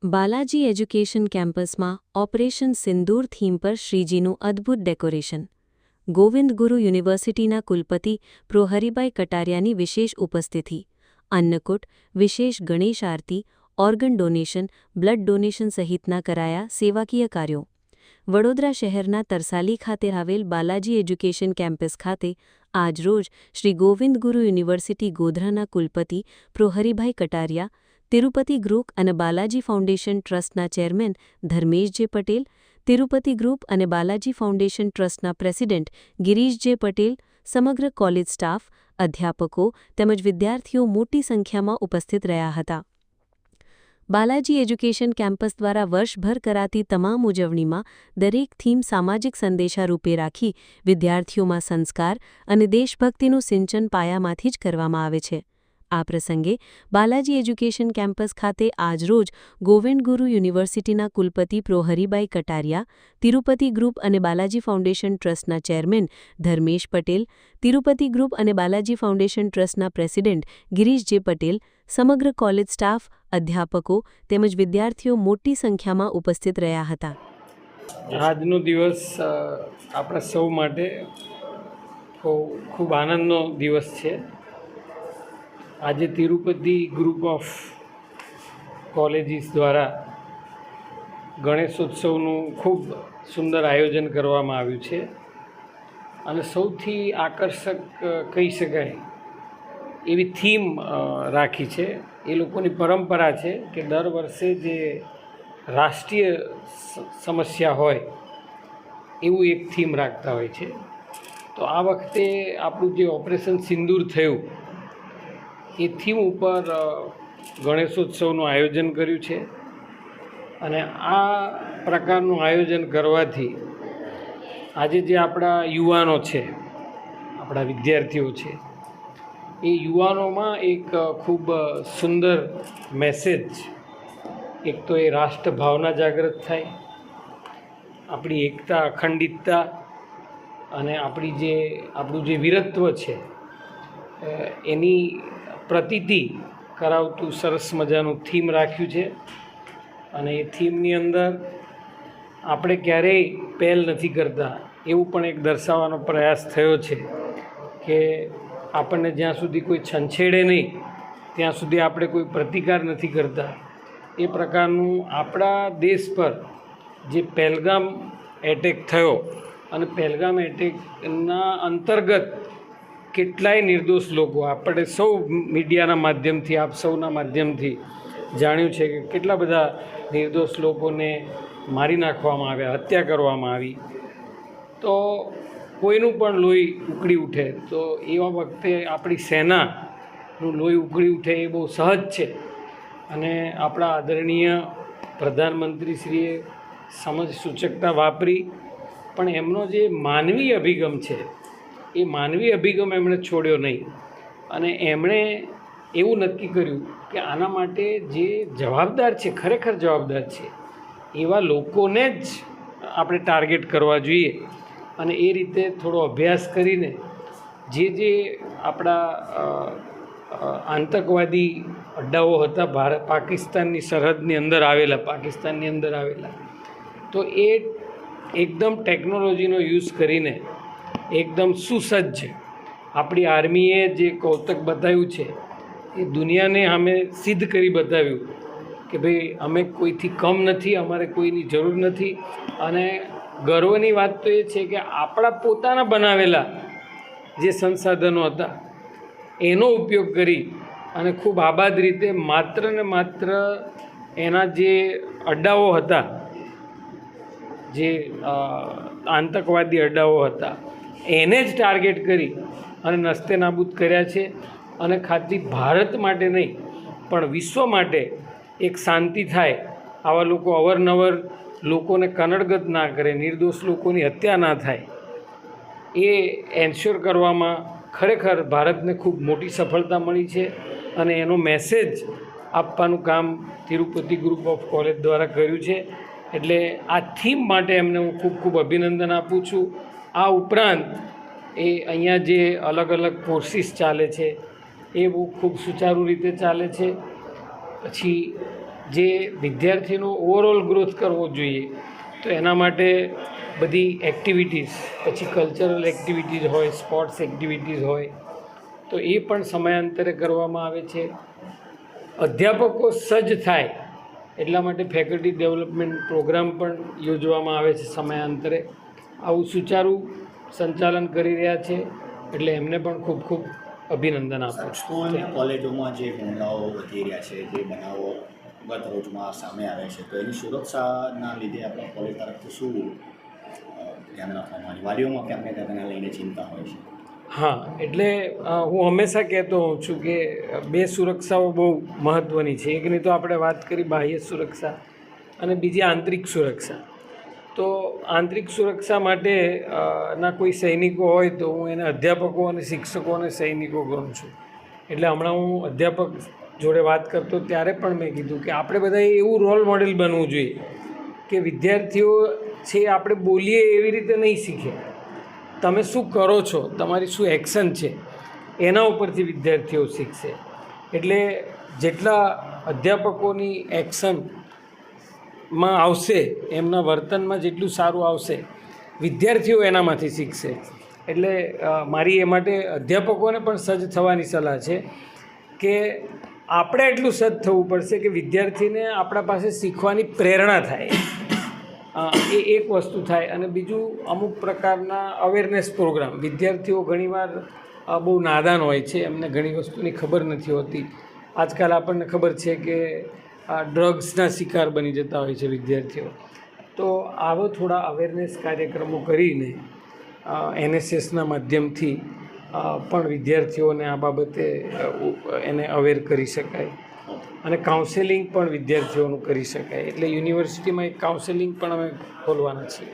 Balaji education કેમ્પસમાં operation સિંદૂર theme પર શ્રીજીનું અદ્ભુત ડેકોરેશન. ગોવિંદ ગુરુ યુનિવર્સિટીના કુલપતિ પ્રો હરિભાઈ કટારિયાની વિશેષ ઉપસ્થિતિ. અન્નકૂટ, વિશેષ ગણેશ આરતી, ઓર્ગન ડોનેશન, બ્લડ ડોનેશન સહિતના કરાયા સેવાકીય કાર્યો. વડોદરા શહેરના તરસાલી ખાતે આવેલ બાલાજી એજ્યુકેશન કેમ્પસ ખાતે આજરોજ શ્રી ગોવિંદ ગુરુ યુનિવર્સિટી ગોધરાના કુલપતિ પ્રો હરિભાઈ કટારિયા, તિરુપતિ ગ્રુપ અને બાલાજી ફાઉન્ડેશન ટ્રસ્ટના ચેરમેન ધર્મેશ જે પટેલ, તિરુપતિ ગ્રુપ અને બાલાજી ફાઉન્ડેશન ટ્રસ્ટના પ્રેસિડેન્ટ ગિરીશ જે પટેલ, સમગ્ર કોલેજ સ્ટાફ, અધ્યાપકો તેમજ વિદ્યાર્થીઓ મોટી સંખ્યામાં ઉપસ્થિત રહ્યા હતા. બાલાજી એજ્યુકેશન કેમ્પસ દ્વારા વર્ષભર કરાતી તમામ ઉજવણીમાં દરેક થીમ સામાજિક સંદેશા રૂપે રાખી વિદ્યાર્થીઓમાં સંસ્કાર અને દેશભક્તિનું સિંચન પાયામાંથી જ કરવામાં આવે છે. આ પ્રસંગે બાલાજી એજ્યુકેશન કેમ્પસ ખાતે આજરોજ ગોવિંદ ગુરુ યુનિવર્સિટીના કુલપતિ પ્રો હરિભાઈ કટારિયા, તિરુપતિ ગ્રુપ અને બાલાજી ફાઉન્ડેશન ટ્રસ્ટના ચેરમેન ધર્મેશ પટેલ, તિરુપતિ ગ્રુપ અને બાલાજી ફાઉન્ડેશન ટ્રસ્ટના પ્રેસિડેન્ટ ગિરીશ જે પટેલ, સમગ્ર કોલેજ સ્ટાફ, અધ્યાપકો તેમજ વિદ્યાર્થીઓ મોટી સંખ્યામાં ઉપસ્થિત રહ્યા હતા. આજનો દિવસ આપણા સૌ માટે ખૂબ આનંદનો દિવસ છે. આજે તિરુપતિ ગ્રુપ ઓફ કોલેજીસ દ્વારા ગણેશોત્સવનું ખૂબ સુંદર આયોજન કરવામાં આવ્યું છે અને સૌથી આકર્ષક કહી શકાય એવી થીમ રાખી છે. એ લોકોની પરંપરા છે કે દર વર્ષે જે રાષ્ટ્રીય સમસ્યા હોય એવું એક થીમ રાખતા હોય છે. તો આ વખતે આપણું જે ઓપરેશન સિંદૂર થયું એ થીમ ઉપર ગણેશોત્સવનું આયોજન કર્યું છે અને આ પ્રકારનું આયોજન કરવાથી આજે જે આપણા યુવાનો છે, આપણા વિદ્યાર્થીઓ છે, એ યુવાનોમાં એક ખૂબ સુંદર મેસેજ, એક તો એ રાષ્ટ્રભાવના જાગૃત થાય, આપણી એકતા, અખંડિતતા અને આપણું જે વીરત્વ છે એની પ્રતીતિ કરાવતું સરસ મજાનું થીમ રાખ્યું છે. અને એ થીમની અંદર આપણે ક્યારેય પહેલ નથી કરતા એવું પણ એક દર્શાવવાનો પ્રયાસ થયો છે કે આપણને જ્યાં સુધી કોઈ છંછેડે નહીં ત્યાં સુધી આપણે કોઈ પ્રતિકાર નથી કરતા. એ પ્રકારનું આપણા દેશ પર જે પહેલગામ એટેક થયો અને પહેલગામ એટેકના અંતર્ગત કેટલાય નિર્દોષ લોકો, આપણે સૌ મીડિયાના માધ્યમથી, આપ સૌના માધ્યમથી જાણ્યું છે કે કેટલા બધા નિર્દોષ લોકોને મારી નાખવામાં આવ્યા, હત્યા કરવામાં આવી. તો કોઈનું પણ લોહી ઉકળી ઉઠે તો એવા વખતે આપણી સેનાનું લોહી ઉકળી ઉઠે એ બહુ સહજ છે. અને આપણા આદરણીય પ્રધાનમંત્રીશ્રીએ સમજ સૂચકતા વાપરી પણ એમનો જે માનવીય અભિગમ છે એ માનવી અભિગમ એમણે છોડ્યો નહીં અને એમણે એવું નક્કી કર્યું કે આના માટે જે જવાબદાર છે, ખરેખર જવાબદાર છે એવા લોકોને જ આપણે ટાર્ગેટ કરવા જોઈએ. અને એ રીતે થોડો અભ્યાસ કરીને જે આપણા આતંકવાદી અડ્ડાઓ હતા પાકિસ્તાનની સરહદની અંદર આવેલા, તો એ એકદમ ટેકનોલોજીનો યુઝ કરીને એકદમ સુસજ્જ આપણી આર્મીએ જે કૌતક બતાવ્યું છે એ દુનિયાને અમે સિદ્ધ કરી બતાવ્યું કે ભાઈ અમે કોઈથી કમ નથી, અમારે કોઈની જરૂર નથી. અને ગર્વની વાત તો એ છે કે આપણા પોતાના બનાવેલા જે સંસાધનો હતા એનો ઉપયોગ કરી અને ખૂબ આબાદ રીતે માત્ર ને માત્ર એના જે અડ્ડાઓ હતા, જે આતંકવાદી અડ્ડાઓ હતા એને જ ટાર્ગેટ કરી અને નસ્તે નાબૂદ કર્યા છે. અને ખાલી ભારત માટે નહીં પણ વિશ્વ માટે એક શાંતિ થાય, આવા લોકો અવારનવાર લોકોને કનડગત ના કરે, નિર્દોષ લોકોની હત્યા ના થાય, એ એન્શ્યોર કરવામાં ખરેખર ભારતને ખૂબ મોટી સફળતા મળી છે. અને એનો મેસેજ આપવાનું કામ તિરુપતિ ગ્રુપ ઓફ કોલેજ દ્વારા કર્યું છે. એટલે આ થીમ માટે એમને હું ખૂબ ખૂબ અભિનંદન આપું છું. આ ઉપરાંત એ અહીંયા જે અલગ અલગ કોર્સિસ ચાલે છે એ બહુ ખૂબ સુચારુ રીતે ચાલે છે. પછી જે વિદ્યાર્થીનો ઓવરઓલ ગ્રોથ કરવો જોઈએ તો એના માટે બધી એક્ટિવિટીઝ, પછી કલ્ચરલ એક્ટિવિટીઝ હોય, સ્પોર્ટ્સ એક્ટિવિટીઝ હોય તો એ પણ સમયાંતરે કરવામાં આવે છે. અધ્યાપકો સજ્જ થાય એટલા માટે ફેકલ્ટી ડેવલપમેન્ટ પ્રોગ્રામ પણ યોજવામાં આવે છે સમયાંતરે. આવું સુચારું સંચાલન કરી રહ્યા છે એટલે એમને પણ ખૂબ ખૂબ અભિનંદન આપું છું. સ્કૂલ અને કોલેજોમાં જે હુમલાઓ વધી રહ્યા છે, જે બનાવો ગત રોજમાં સામે આવે છે, તો એની સુરક્ષાના લીધે આપણા કોલેજ તરફથી શું ધ્યાન રાખવામાં આવે? વાલીઓમાં ક્યાંક ને ક્યાંક એને લઈને ચિંતા હોય છે. હા, એટલે હું હંમેશા કહેતો હોઉં છું કે બે સુરક્ષાઓ બહુ મહત્ત્વની છે. એકની તો આપણે વાત કરી બાહ્ય સુરક્ષા અને બીજી આંતરિક સુરક્ષા. તો આંતરિક સુરક્ષા માટે ના કોઈ સૈનિકો હોય તો હું એને અધ્યાપકો અને શિક્ષકો અને સૈનિકો ગણું છું. એટલે હમણાં હું અધ્યાપક જોડે વાત કરતો ત્યારે પણ મેં કીધું કે આપણે બધાએ એવું રોલ મોડેલ બનવું જોઈએ કે વિદ્યાર્થીઓ છે આપણે બોલીએ એવી રીતે નહીં શીખે, તમે શું કરો છો, તમારી શું એક્શન છે એના ઉપરથી વિદ્યાર્થીઓ શીખશે. એટલે જેટલા અધ્યાપકોની એક્શનમાં આવશે, એમના વર્તનમાં જેટલું સારું આવશે, વિદ્યાર્થીઓ એનામાંથી શીખશે. એટલે મારી એ માટે અધ્યાપકોને પણ સજ્જ થવાની સલાહ છે કે આપણે એટલું સજ્જ થવું પડશે કે વિદ્યાર્થીને આપણા પાસે શીખવાની પ્રેરણા થાય. એ એક વસ્તુ થાય. અને બીજું અમુક પ્રકારના અવેરનેસ પ્રોગ્રામ. વિદ્યાર્થીઓ ઘણીવાર બહુ નાદાન હોય છે, એમને ઘણી વસ્તુની ખબર નથી હોતી. આજકાલ આપણને ખબર છે કે ડ્રગ્સના શિકાર બની જતા હોય છે વિદ્યાર્થીઓ. તો આવો થોડા અવેરનેસ કાર્યક્રમો કરીને NSSના માધ્યમથી પણ વિદ્યાર્થીઓને આ બાબતે એને અવેર કરી શકાય. અને કાઉન્સેલિંગ પણ વિદ્યાર્થીઓનું કરી શકાય. એટલે યુનિવર્સિટીમાં એક કાઉન્સેલિંગ પણ અમે ખોલવાના છીએ.